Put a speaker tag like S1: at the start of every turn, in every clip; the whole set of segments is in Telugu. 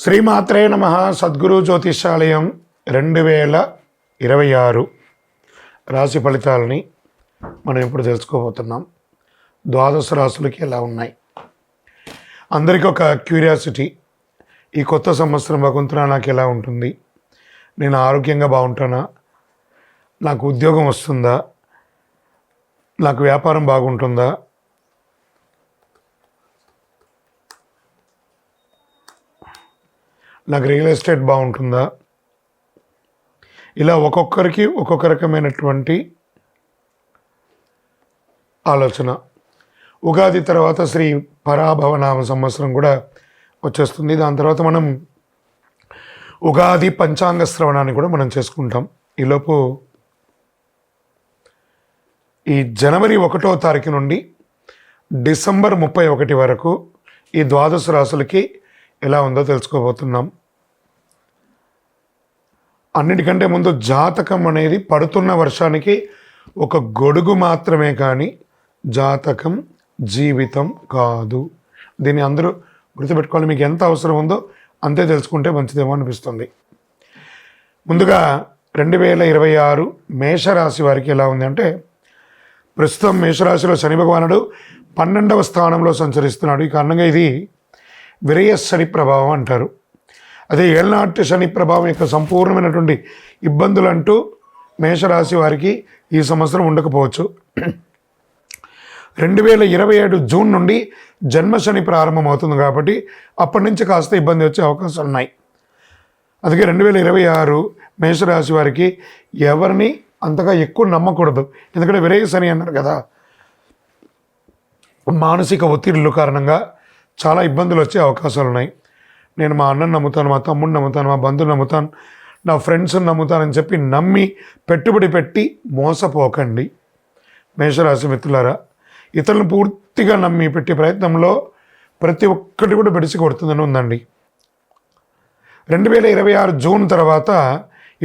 S1: శ్రీమాత్రే నమః. సద్గురు జ్యోతిషాలయం 2026 రాశి ఫలితాలని మనం ఇప్పుడు తెలుసుకోబోతున్నాం. ద్వాదశ రాశులకి ఎలా ఉన్నాయి? అందరికీ ఒక క్యూరియాసిటీ, ఈ కొత్త సంవత్సరం భగవంతుడా నాకు ఎలా ఉంటుంది? నేను ఆరోగ్యంగా బాగుంటానా? నాకు ఉద్యోగం వస్తుందా? నాకు వ్యాపారం బాగుంటుందా? నాకు రియల్ ఎస్టేట్ బాగుంటుందా? ఇలా ఒక్కొక్కరికి ఒక్కొక్క రకమైనటువంటి ఆలోచన. ఉగాది తర్వాత శ్రీ పరాభవనామ సంవత్సరం కూడా వచ్చేస్తుంది. దాని తర్వాత మనం ఉగాది పంచాంగ శ్రవణాన్ని కూడా మనం చేసుకుంటాం. ఈలోపు ఈ జనవరి 1వ తారీఖు నుండి డిసెంబర్ 31 వరకు ఈ ద్వాదశ రాశులకి ఎలా ఉందో తెలుసుకోబోతున్నాం. అన్నిటికంటే ముందు జాతకం అనేది పడుతున్న వర్షానికి ఒక గొడుగు మాత్రమే, కానీ జాతకం జీవితం కాదు. దీన్ని అందరూ గుర్తుపెట్టుకోవాలి. మీకు ఎంత అవసరం ఉందో అంతే తెలుసుకుంటే మంచిదేమో అనిపిస్తుంది. ముందుగా 2026 మేషరాశి వారికి ఎలా ఉంది అంటే, ప్రస్తుతం మేషరాశిలో శని భగవానుడు 12వ స్థానంలో సంచరిస్తున్నాడు. ఈ కారణంగా ఇది విరయ శని ప్రభావం అంటారు. అదే ఏళ్ళనాటి శని ప్రభావం యొక్క సంపూర్ణమైనటువంటి ఇబ్బందులు అంటూ మేషరాశి వారికి ఈ సంవత్సరం ఉండకపోవచ్చు. 2027 జూన్ నుండి జన్మ శని ప్రారంభమవుతుంది కాబట్టి అప్పటి నుంచి కాస్త ఇబ్బంది వచ్చే అవకాశాలు ఉన్నాయి. అందుకే 2026 మేషరాశి వారికి ఎవరిని అంతగా ఎక్కువ నమ్మకూడదు. ఎందుకంటే విరయ శని అన్నారు కదా, మానసిక ఒత్తిడిల కారణంగా చాలా ఇబ్బందులు వచ్చే అవకాశాలు ఉన్నాయి. నేను మా అన్నను నమ్ముతాను, మా తమ్ముడిని నమ్ముతాను, మా బంధువుని నమ్ముతాను, నా ఫ్రెండ్స్ని నమ్ముతానని చెప్పి నమ్మి పెట్టుబడి పెట్టి మోసపోకండి. మేషరాశి మిత్రులారా, ఇతరులను పూర్తిగా నమ్మి పెట్టే ప్రయత్నంలో ప్రతి ఒక్కటి కూడా బెడిసి కొడుతుందని ఉందండి. 2026 జూన్ తర్వాత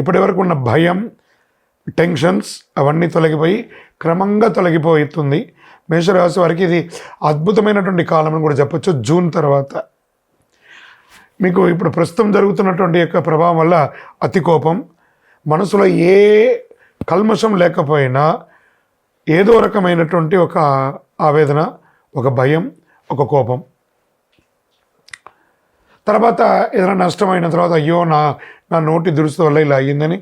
S1: ఇప్పటి వరకు ఉన్న భయం, టెన్షన్స్ అవన్నీ తొలగిపోయి క్రమంగా తొలగిపోతుంది. మేషరాశి వారికి ఇది అద్భుతమైనటువంటి కాలం అని కూడా చెప్పచ్చు. జూన్ తర్వాత మీకు ఇప్పుడు ప్రస్తుతం జరుగుతున్నటువంటి యొక్క ప్రభావం వల్ల అతి కోపం, మనసులో ఏ కల్మషం లేకపోయినా ఏదో రకమైనటువంటి ఒక ఆవేదన, ఒక భయం, ఒక కోపం. తర్వాత ఏదైనా నష్టమైన తర్వాత అయ్యో నా నోటి దురుస్తు వల్ల ఇలా అయ్యిందని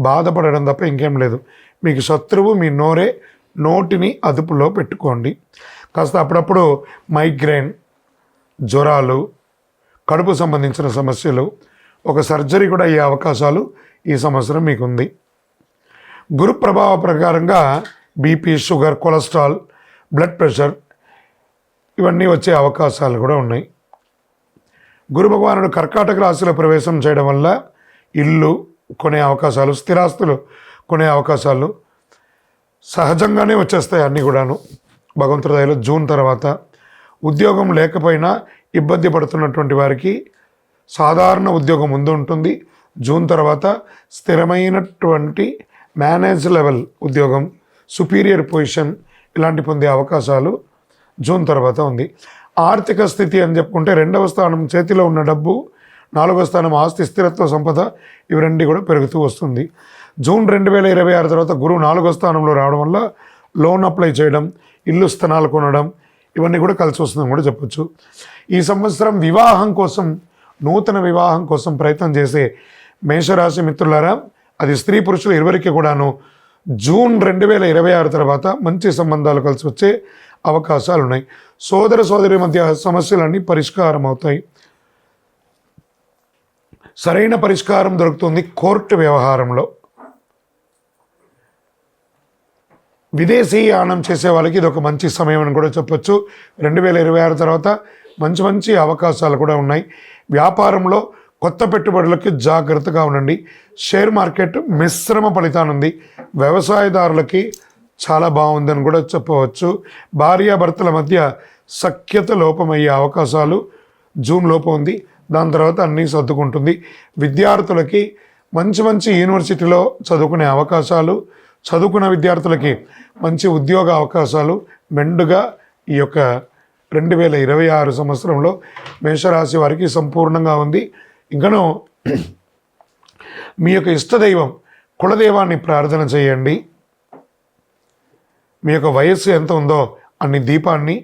S1: బాధపడడం తప్ప ఇంకేం లేదు. మీకు శత్రువు మీ నోరే. నోటిని అదుపులో పెట్టుకోండి. కాస్త అప్పుడప్పుడు మైగ్రేన్, జ్వరాలు, కడుపు సంబంధించిన సమస్యలు, ఒక సర్జరీ కూడా అయ్యే అవకాశాలు ఈ సంవత్సరం మీకుంది. గురు ప్రభావ ప్రకారంగా BP, sugar, cholesterol, blood pressure ఇవన్నీ వచ్చే అవకాశాలు కూడా ఉన్నాయి. గురు భగవానుడు కర్కాటక రాశిలో ప్రవేశం చేయడం వల్ల ఇల్లు కొనే అవకాశాలు, స్థిరాస్తులు కొనే అవకాశాలు సహజంగానే వచ్చేస్తాయి అన్నీ కూడాను భగవంతుడి దయలో. జూన్ తర్వాత ఉద్యోగం లేకపోయినా ఇబ్బంది పడుతున్నటువంటి వారికి సాధారణ ఉద్యోగం ముందు ఉంటుంది. జూన్ తర్వాత స్థిరమైనటువంటి మేనేజ్ లెవెల్ ఉద్యోగం, సుపీరియర్ పొజిషన్ ఇలాంటి పొందే అవకాశాలు జూన్ తర్వాత ఉంది. ఆర్థిక స్థితి అని చెప్పుకుంటే 2వ స్థానం చేతిలో ఉన్న డబ్బు, 4వ స్థానం ఆస్తి, స్థిరత్వ, సంపద ఇవి రెండు కూడా పెరుగుతూ వస్తుంది. జూన్ 2026 తర్వాత గురువు 4వ స్థానంలో రావడం వల్ల లోన్ అప్లై చేయడం, ఇల్లు స్థలాలు కొనడం ఇవన్నీ కూడా కలిసి వస్తుందని కూడా చెప్పచ్చు. ఈ సంవత్సరం వివాహం కోసం, నూతన వివాహం కోసం ప్రయత్నం చేసే మేషరాశి మిత్రులారా, అది స్త్రీ పురుషులు ఇరువురికి కూడాను జూన్ 2026 తర్వాత మంచి సంబంధాలు కలిసి వచ్చే అవకాశాలు ఉన్నాయి. సోదర సోదరి మధ్య సమస్యలన్నీ పరిష్కారం అవుతాయి. సరైన పరిష్కారం దొరుకుతుంది కోర్టు వ్యవహారంలో. విదేశీయానం చేసే వాళ్ళకి ఇది ఒక మంచి సమయం అని కూడా చెప్పొచ్చు. 2026 తర్వాత మంచి అవకాశాలు కూడా ఉన్నాయి. వ్యాపారంలో కొత్త పెట్టుబడులకి జాగ్రత్తగా ఉండండి. షేర్ మార్కెట్ మిశ్రమ ఫలితానుంది. వ్యవసాయదారులకి చాలా బాగుందని కూడా చెప్పవచ్చు. భార్యాభర్తల మధ్య సఖ్యత లోపమయ్యే అవకాశాలు జూన్ లోపు ఉంది. దాని తర్వాత అన్నీ సర్దుకుంటుంది. విద్యార్థులకి మంచి యూనివర్సిటీలో చదువుకునే అవకాశాలు, చదువుకున్న విద్యార్థులకి మంచి ఉద్యోగ అవకాశాలు మెండుగా ఈ యొక్క 2026 సంవత్సరంలో మేషరాశి వారికి సంపూర్ణంగా ఉంది. ఇంకనూ మీ యొక్క ఇష్టదైవం కులదైవాన్ని ప్రార్థన చేయండి. మీ యొక్క వయస్సు ఎంత ఉందో అన్ని దీపాన్ని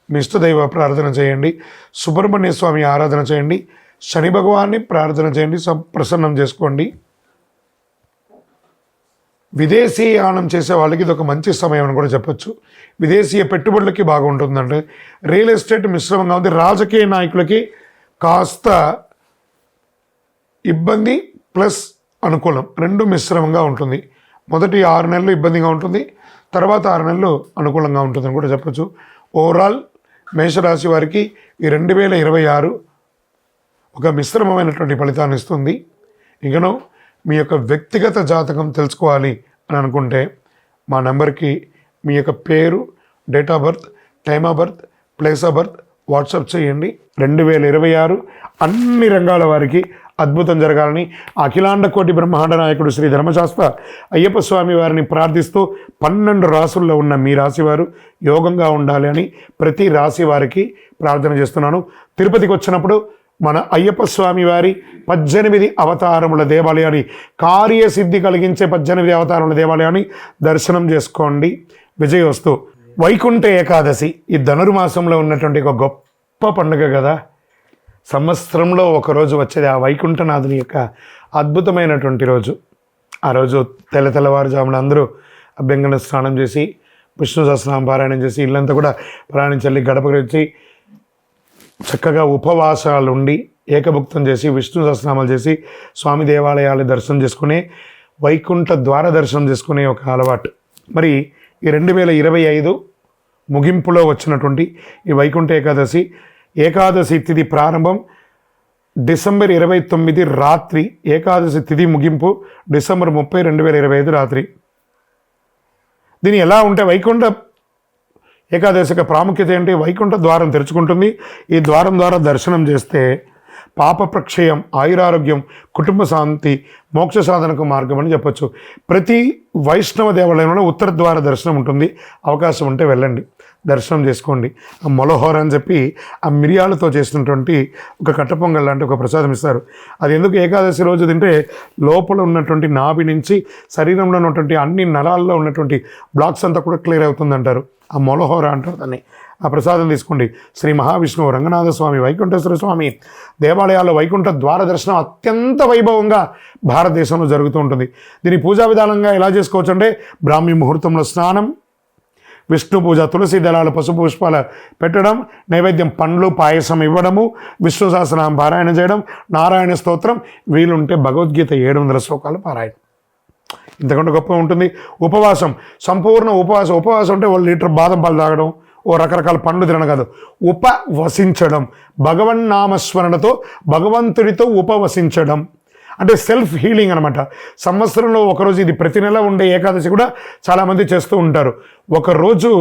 S1: మీ ఇష్టదైవ ప్రార్థన చేయండి. సుబ్రహ్మణ్య స్వామి ఆరాధన చేయండి. శని భగవాన్ని ప్రార్థన చేయండి. ప్రసన్నం చేసుకోండి. విదేశీయానం చేసే వాళ్ళకి ఇది ఒక మంచి సమయం అని కూడా చెప్పొచ్చు. విదేశీయ పెట్టుబడులకి బాగుంటుందంటే రియల్ ఎస్టేట్ మిశ్రమంగా ఉంది. రాజకీయ నాయకులకి కాస్త ఇబ్బంది ప్లస్ అనుకూలం రెండు మిశ్రమంగా ఉంటుంది. మొదటి 6 నెలలు ఇబ్బందిగా ఉంటుంది, తర్వాత 6 నెలలు అనుకూలంగా ఉంటుందని కూడా చెప్పొచ్చు. ఓవరాల్ మేషరాశి వారికి ఈ 2026 ఒక మిశ్రమమైనటువంటి ఫలితాన్ని ఇస్తుంది. ఇంకనూ మీ యొక్క వ్యక్తిగత జాతకం తెలుసుకోవాలి అని అనుకుంటే మా నెంబర్కి మీ యొక్క పేరు, date of birth, time of birth, place of birth WhatsApp చేయండి. 2026 అన్ని రంగాల వారికి అద్భుతం జరగాలని అఖిలాండ కోటి బ్రహ్మాండ నాయకుడు శ్రీ ధర్మశాస్త్ర అయ్యప్ప స్వామి వారిని ప్రార్థిస్తూ 12 రాసుల్లో ఉన్న మీ రాశివారు యోగంగా ఉండాలి అని ప్రతి రాశి వారికి ప్రార్థన చేస్తున్నాను. తిరుపతికి వచ్చినప్పుడు మన అయ్యప్ప స్వామి వారి 18 అవతారముల దేవాలయాన్ని, కార్యసిద్ధి కలిగించే 18 అవతారముల దేవాలయాన్ని దర్శనం చేసుకోండి. విజయోస్తు. వైకుంఠ ఏకాదశి ఈ ధనుర్మాసంలో ఉన్నటువంటి ఒక గొప్ప పండుగ కదా. సంవత్సరంలో ఒకరోజు వచ్చేది ఆ వైకుంఠనాథుని యొక్క అద్భుతమైనటువంటి రోజు. ఆ రోజు తెల్లవారుజామున అందరూ అభ్యంగన స్నానం చేసి విష్ణు సహస్రనామ పారాయణం చేసి ఇల్లంతా కూడా ప్రాణించల్లి గడపకు వచ్చి చక్కగా ఉపవాసాలుండి ఏకభుక్తం చేసి విష్ణు సహస్రనామాలు చేసి స్వామి దేవాలయాలు దర్శనం చేసుకునే వైకుంఠ ద్వార దర్శనం చేసుకునే ఒక అలవాటు. మరి ఈ 2025 ముగింపులో వచ్చినటువంటి ఈ వైకుంఠ ఏకాదశి తిథి ప్రారంభం డిసెంబర్ 29 రాత్రి, ఏకాదశి తిథి ముగింపు డిసెంబర్ 30, 2025 రాత్రి. దీని ఎలా ఉంటే వైకుంఠ ఏకాదశి యొక్క ప్రాముఖ్యత ఏంటి? వైకుంఠ ద్వారం తెరుచుకుంటుంది. ఈ ద్వారం ద్వారా దర్శనం చేస్తే పాప ప్రక్షయం, ఆయురారోగ్యం, కుటుంబ శాంతి, మోక్ష సాధనకు మార్గం అని చెప్పొచ్చు. ప్రతి వైష్ణవ దేవాలయంలో ఉత్తర ద్వార దర్శనం ఉంటుంది. అవకాశం ఉంటే వెళ్ళండి, దర్శనం చేసుకోండి. ఆ మొలహోర అని చెప్పి ఆ మిరియాలతో చేసినటువంటి ఒక కట్టపొంగల్ లాంటి ఒక ప్రసాదం ఇస్తారు. అది ఎందుకు ఏకాదశి రోజు తింటే లోపల ఉన్నటువంటి నాభి నుంచి శరీరంలో ఉన్నటువంటి అన్ని నరాల్లో ఉన్నటువంటి బ్లాక్స్ అంతా కూడా క్లియర్ అవుతుందంటారు. ఆ మొలహోర అంటారు దాన్ని. ఆ ప్రసాదం తీసుకోండి. శ్రీ మహావిష్ణువు, రంగనాథ స్వామి, వైకుంఠేశ్వర స్వామి దేవాలయాల్లో వైకుంఠ ద్వార దర్శనం అత్యంత వైభవంగా భారతదేశంలో జరుగుతూ ఉంటుంది. దీని పూజా విధానంగా ఎలా చేసుకోవచ్చు అంటే బ్రాహ్మీ ముహూర్తంలో స్నానం, విష్ణు పూజ, తులసి దళాలు, పసుపు పుష్పాలు పెట్టడం, నైవేద్యం పండ్లు పాయసం ఇవ్వడము, విష్ణు సహస్రనామం పారాయణ చేయడం, నారాయణ స్తోత్రం, వీలుంటే భగవద్గీత 700 శ్లోకాలు పారాయణం. ఇంతకంటే గొప్ప ఉంటుంది. ఉపవాసం, సంపూర్ణ ఉపవాసం అంటే 1 లీటర్ బాదం పాలు తాగడం, రకరకాల పండ్లు తినడం కాదు, ఉపవసించడం. భగవన్నామస్మరణతో భగవంతుడితో ఉపవసించడం అంటే సెల్ఫ్ హీలింగ్ అనమాట. సంవత్సరంలో ఒకరోజు, ఇది ప్రతి నెల ఉండే ఏకాదశి కూడా చాలామంది చేస్తూ ఉంటారు. ఒకరోజు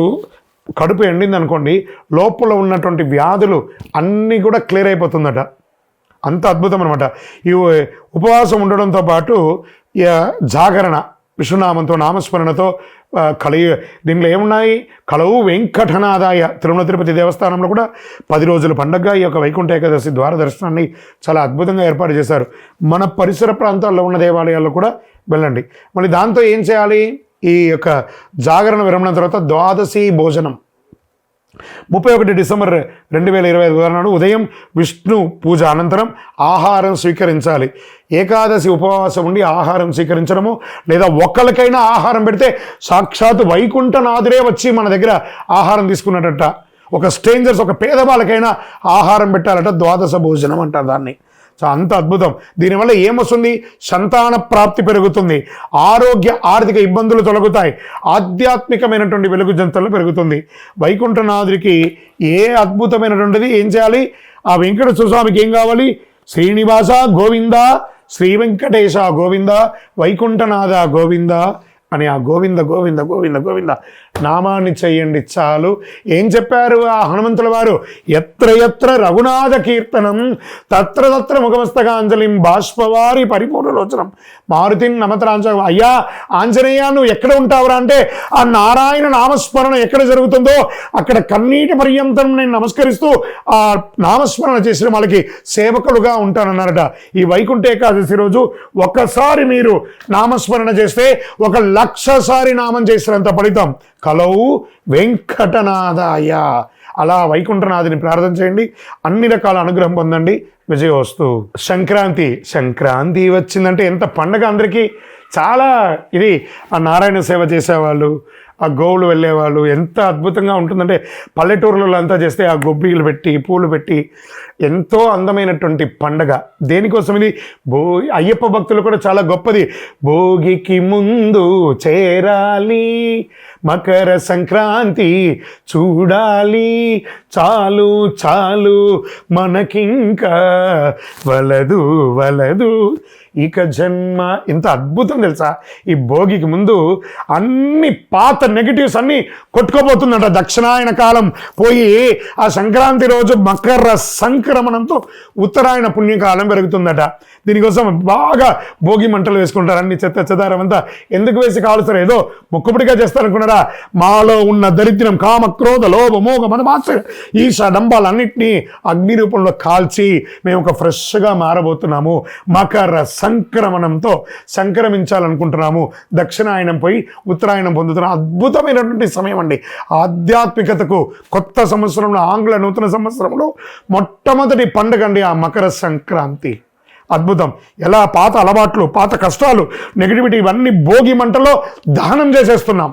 S1: కడుపు ఎండింది అనుకోండి, లోపల ఉన్నటువంటి వ్యాధులు అన్నీ కూడా క్లియర్ అయిపోతుందట. అంత అద్భుతం అనమాట. ఈ ఉపవాసం ఉండడంతో పాటు జాగరణ, విష్ణునామంతో, నామస్మరణతో దీనిలో ఏమున్నాయి? కలవు వెంకటనాదాయ. తిరుమల తిరుపతి దేవస్థానంలో కూడా 10 రోజుల పండుగగా ఈ యొక్క వైకుంఠ ఏకాదశి ద్వార దర్శనాన్ని చాలా అద్భుతంగా ఏర్పాటు చేశారు. మన పరిసర ప్రాంతాల్లో ఉన్న దేవాలయాల్లో కూడా వెళ్ళండి. మళ్ళీ దాంతో ఏం చేయాలి? ఈ యొక్క జాగరణ విరమణ తర్వాత ద్వాదశి భోజనం 31 డిసెంబర్ 2025 నాడు ఉదయం విష్ణు పూజ అనంతరం ఆహారం స్వీకరించాలి. ఏకాదశి ఉపవాసం ఉండి ఆహారం స్వీకరించడము, లేదా ఒక్కరికైనా ఆహారం పెడితే సాక్షాత్ వైకుంఠనాథుడే వచ్చి మన దగ్గర ఆహారం తీసుకున్నట్ట. ఒక స్ట్రేంజర్స్, ఒక పేదవాళ్ళకైనా ఆహారం పెట్టాలట. ద్వాదశ భోజనం అంటారు దాన్ని. సో అంత అద్భుతం. దీనివల్ల ఏమొస్తుంది? సంతాన ప్రాప్తి పెరుగుతుంది, ఆరోగ్య ఆర్థిక ఇబ్బందులు తొలగుతాయి, ఆధ్యాత్మికమైనటువంటి వెలుగు జంతలు పెరుగుతుంది. వైకుంఠనాథుడికి ఏ అద్భుతమైనటువంటిది ఏం చేయాలి? ఆ వెంకటేశ్వర స్వామికి ఏం కావాలి? శ్రీనివాస గోవింద, శ్రీ వెంకటేశ గోవింద, వైకుంఠనాథ గోవింద అని ఆ గోవింద గోవింద గోవింద గోవింద నామాన్ని చెయ్యండి చాలు. ఏం చెప్పారు ఆ హనుమంతుల వారు? ఎత్ర ఎత్ర రఘునాథ కీర్తనం తత్ర తత్ర ముఖమస్తకాంజలిం బాష్పవారి పరిపూర్ణలోచనం మారుతిని నమతరాంజ. అయ్యా ఆంజనేయ, నువ్వు ఎక్కడ ఉంటావురా అంటే ఆ నారాయణ నామస్మరణ ఎక్కడ జరుగుతుందో అక్కడ కన్నీటి పర్యంతం నేను నమస్కరిస్తూ ఆ నామస్మరణ చేసిన వాళ్ళకి సేవకులుగా ఉంటానన్నారట. ఈ వైకుంఠ ఏకాదశి రోజు ఒక్కసారి మీరు నామస్మరణ చేస్తే 1,00,000 సారి నామం చేసినంత ఫలితం. కలవు వెంకటనాథాయ. అలా వైకుంఠనాథుని ప్రార్థన చేయండి, అన్ని రకాల అనుగ్రహం పొందండి. విజయోస్తు. సంక్రాంతి వచ్చిందంటే ఎంత పండగ అందరికీ. చాలా ఇది ఆ నారాయణ సేవ చేసేవాళ్ళు, ఆ గోవులు వెళ్ళేవాళ్ళు ఎంత అద్భుతంగా ఉంటుందంటే పల్లెటూరులలో అంతా చేస్తే ఆ గొబ్బిలు పెట్టి పూలు పెట్టి ఎంతో అందమైనటువంటి పండగ. దేనికోసం ఇది? అయ్యప్ప భక్తులు కూడా చాలా గొప్పది. భోగికి ముందు చేరాలి, మకర సంక్రాంతి చూడాలి, చాలు చాలు మనకింకా వలదు వలదు ఇక జన్మ. ఇంత అద్భుతం తెలుసా? ఈ భోగికి ముందు అన్ని పాత నెగిటివ్స్ అన్నీ కొట్టుకోబోతుందట. దక్షిణాయన కాలం పోయి ఆ సంక్రాంతి రోజు మకర సంక్రమణంతో ఉత్తరాయణ పుణ్యకాలం పెరుగుతుందట. దీనికోసం బాగా భోగి మంటలు వేసుకుంటారు. అన్ని చెత్త చెదారం అంతా ఎందుకు వేసి కాలుస్తారు? ఏదో మొక్కుబడిగా చేస్తారనుకున్నారా? మాలో ఉన్న దరిద్రం, కామ క్రోధ లోభ మోగ మదమాత్సర్య ఈశ డంబాలన్నింటినీ అగ్ని రూపంలో కాల్చి మేము ఒక ఫ్రెష్గా మారబోతున్నాము. మకర సంక్రమణంతో సంక్రమించాలనుకుంటున్నాము. దక్షిణాయనం పోయి ఉత్తరాయణం పొందుతున్న అద్భుతమైనటువంటి సమయం అండి. ఆధ్యాత్మికతకు కొత్త సంవత్సరంలో, ఆంగ్ల నూతన సంవత్సరంలో మొట్టమొదటి పండుగ అండి ఆ మకర సంక్రాంతి. అద్భుతం. ఎలా పాత అలవాట్లు, పాత కష్టాలు, నెగిటివిటీ ఇవన్నీ భోగి మంటలో దహనం చేసేస్తున్నాం.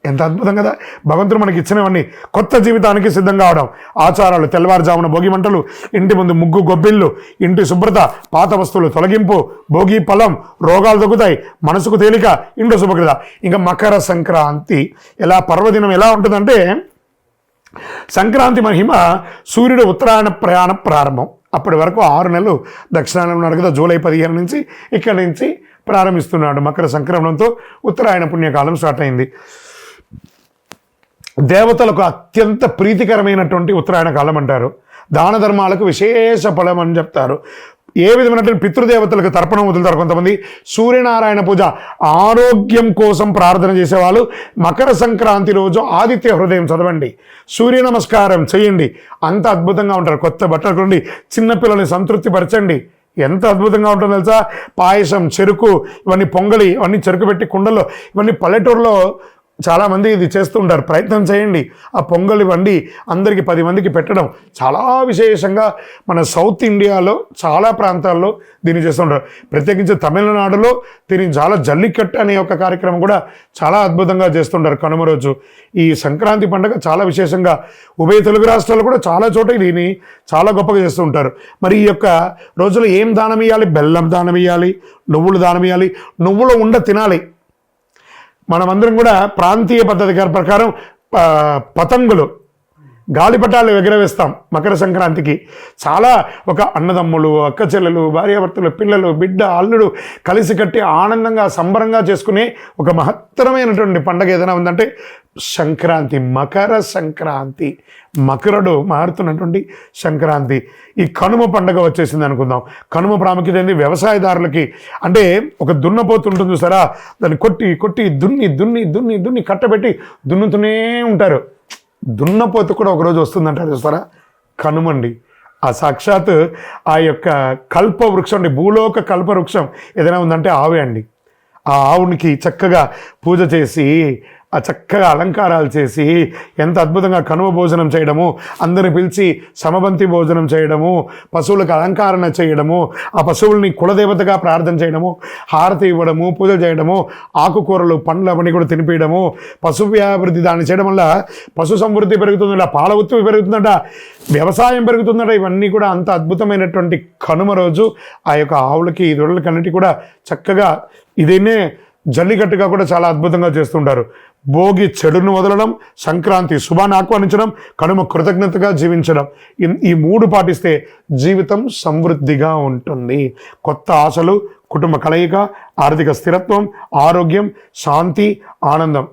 S1: ఎంత అద్భుతం కదా! భగవంతుడు మనకి ఇచ్చినవన్నీ కొత్త జీవితానికి సిద్ధం కావడం. ఆచారాలు, తెల్లవారుజామున భోగి మంటలు, ఇంటి ముందు ముగ్గు గొబ్బిళ్ళు, ఇంటి శుభ్రత, పాత వస్తువులు తొలగింపు, భోగి ఫలం, రోగాలు తగ్గుతాయి, మనసుకు తేలిక, ఇంట్లో శుభ్రత. ఇంకా మకర సంక్రాంతి ఎలా పర్వదినం ఎలా ఉంటుందంటే, సంక్రాంతి మహిమ సూర్యుడు ఉత్తరాయణ ప్రయాణ ప్రారంభం. అప్పటి వరకు 6 నెలలు దక్షిణాయనం ఉన్నాడు కదా. జూలై 15 నుంచి ఇక్కడి నుంచి ప్రారంభిస్తున్నాడు. మకర సంక్రమణంతో ఉత్తరాయణ పుణ్యకాలం స్టార్ట్ అయింది. దేవతలకు అత్యంత ప్రీతికరమైనటువంటి ఉత్తరాయణ కాలం అంటారు. దాన ధర్మాలకు విశేష ఫలం అని చెప్తారు. ఏ విధమైనటువంటి పితృదేవతలకు తర్పణం వదులుతారు కొంతమంది. సూర్యనారాయణ పూజ, ఆరోగ్యం కోసం ప్రార్థన చేసేవాళ్ళు మకర సంక్రాంతి రోజు ఆదిత్య హృదయం చదవండి, సూర్య నమస్కారం చేయండి. అంత అద్భుతంగా ఉంటారు. కొత్త బట్టలు కొండి, చిన్నపిల్లల్ని సంతృప్తి పరచండి. ఎంత అద్భుతంగా ఉంటుందో తెలుసా? పాయసం, చెరుకు, ఇవన్నీ పొంగలి, ఇవన్నీ చెరుకు పెట్టి కుండల్లో, ఇవన్నీ పల్లెటూరులో చాలామంది ఇది చేస్తూ ఉంటారు. ప్రయత్నం చేయండి. ఆ పొంగలి వండి అందరికీ 10 మందికి పెట్టడం చాలా విశేషంగా మన సౌత్ ఇండియాలో చాలా ప్రాంతాల్లో దీన్ని చేస్తుంటారు. ప్రత్యేకించి తమిళనాడులో దీన్ని చాలా జల్లికట్టు అనే ఒక కార్యక్రమం కూడా చాలా అద్భుతంగా చేస్తుంటారు కనుమ రోజు. ఈ సంక్రాంతి పండుగ చాలా విశేషంగా ఉభయ తెలుగు రాష్ట్రాలు కూడా చాలా చోట దీన్ని చాలా గొప్పగా చేస్తూ ఉంటారు. మరి ఈ యొక్క రోజులో ఏం దానం ఇవ్వాలి? బెల్లం దానం ఇవ్వాలి, నువ్వులు దానం ఇవ్వాలి, నువ్వుల ఉండ తినాలి. మనమందరం కూడా ప్రాంతీయ పద్ధతి ప్రకారం పతంగులు, గాలిపటాలు ఎగరవేస్తాం మకర సంక్రాంతికి. చాలా ఒక అన్నదమ్ములు, అక్క చెల్లెలు, భార్యాభర్తలు, పిల్లలు, బిడ్డ, అల్లుడు కలిసి కట్టి ఆనందంగా సంబరంగా చేసుకునే ఒక మహత్తరమైనటువంటి పండుగ ఏదైనా ఉందంటే సంక్రాంతి. మకర సంక్రాంతి, మకరుడు మారుతున్నటువంటి సంక్రాంతి. ఈ కనుమ పండుగ వచ్చేసింది అనుకుందాం. కనుమ ప్రాముఖ్యత ఏంది? వ్యవసాయదారులకి. అంటే ఒక దున్నపోతు ఉంటుంది చూసారా, దాన్ని కొట్టి కొట్టి దున్ని దున్ని దున్ని దున్ని కట్టబెట్టి దున్నుతూనే ఉంటారు. దున్నపోతు కూడా ఒకరోజు వస్తుందంటారు చూస్తారా, కనుమండి. ఆ సాక్షాత్ ఆ యొక్క కల్ప వృక్షం అండి, భూలోక కల్ప వృక్షం ఏదైనా ఉందంటే ఆవే అండి. ఆ ఆవునికి చక్కగా పూజ చేసి, ఆ చక్కగా అలంకారాలు చేసి, ఎంత అద్భుతంగా కనుమ భోజనం చేయడము, అందరిని పిలిచి సమబంతి భోజనం చేయడము, పశువులకు అలంకరణ చేయడము, ఆ పశువుల్ని కులదేవతగా ప్రార్థన చేయడము, హారతి ఇవ్వడము, పూజ చేయడము, ఆకుకూరలు పండ్లు అవన్నీ కూడా తినిపించడము, పశు వ్యాభివృద్ధి దాన్ని చేయడం వల్ల పశు సమృద్ధి పెరుగుతుందట, పాల ఉత్పత్తి పెరుగుతుందట, వ్యవసాయం పెరుగుతుందట. ఇవన్నీ కూడా అంత అద్భుతమైనటువంటి కనుమ రోజు ఆ యొక్క ఆవులకి, దొడలకన్నిటి కూడా చక్కగా ఇదేనే జల్లికట్టుగా కూడా చాలా అద్భుతంగా చేస్తుంటారు. భోగి చెడును వదలడం, సంక్రాంతి శుభాన్ని ఆహ్వానించడం, కనుమ కృతజ్ఞతగా జీవించడం, ఈ 3 పాటిస్తే జీవితం సమృద్ధిగా ఉంటుంది. కొత్త ఆశలు, కుటుంబ కలయిక, ఆర్థిక స్థిరత్వం, ఆరోగ్యం, శాంతి, ఆనందం